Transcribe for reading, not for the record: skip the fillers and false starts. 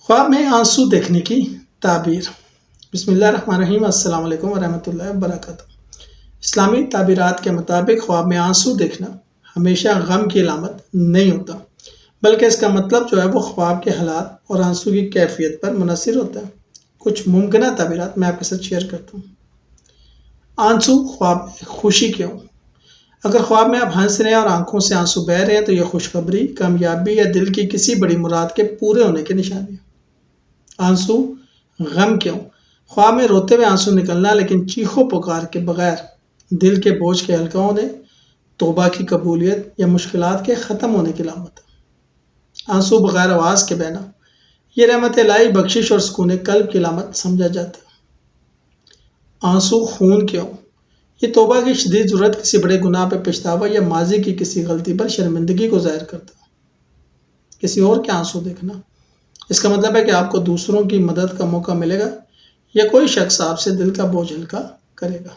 خواب میں آنسو دیکھنے کی تعبیر۔ بسم اللہ الرحمن الرحیم۔ السلام علیکم ورحمۃ اللہ وبرکاتہ۔ اسلامی تعبیرات کے مطابق خواب میں آنسو دیکھنا ہمیشہ غم کی علامت نہیں ہوتا، بلکہ اس کا مطلب جو ہے وہ خواب کے حالات اور آنسو کی کیفیت پر منحصر ہوتا ہے۔ کچھ ممکنہ تعبیرات میں آپ کے ساتھ شیئر کرتا ہوں۔ آنسو خواب میں خوشی کیوں؟ اگر خواب میں آپ ہنس رہے ہیں اور آنکھوں سے آنسو بہہ رہے ہیں تو یہ خوشخبری، کامیابی یا دل کی کسی بڑی مراد کے پورے ہونے کی نشانی ہے۔ آنسو غم کیوں؟ خواب میں روتے ہوئے آنسو نکلنا لیکن چیخو پکار کے بغیر دل کے بوجھ کے ہلکا ہونے، توبہ کی قبولیت یا مشکلات کے ختم ہونے کی علامت ہے۔ آنسو بغیر آواز کے بہنا، یہ رحمت الہی، بخشش اور سکون قلب کی علامت سمجھا جاتا ہے۔ آنسو خون کیوں؟ یہ توبہ کی شدید ضرورت، کسی بڑے گناہ پہ پچھتاوا یا ماضی کی کسی غلطی پر شرمندگی کو ظاہر کرتا ہے۔ کسی اور کے آنسو دیکھنا، اس کا مطلب ہے کہ آپ کو دوسروں کی مدد کا موقع ملے گا یا کوئی شخص آپ سے دل کا بوجھ ہلکا کرے گا۔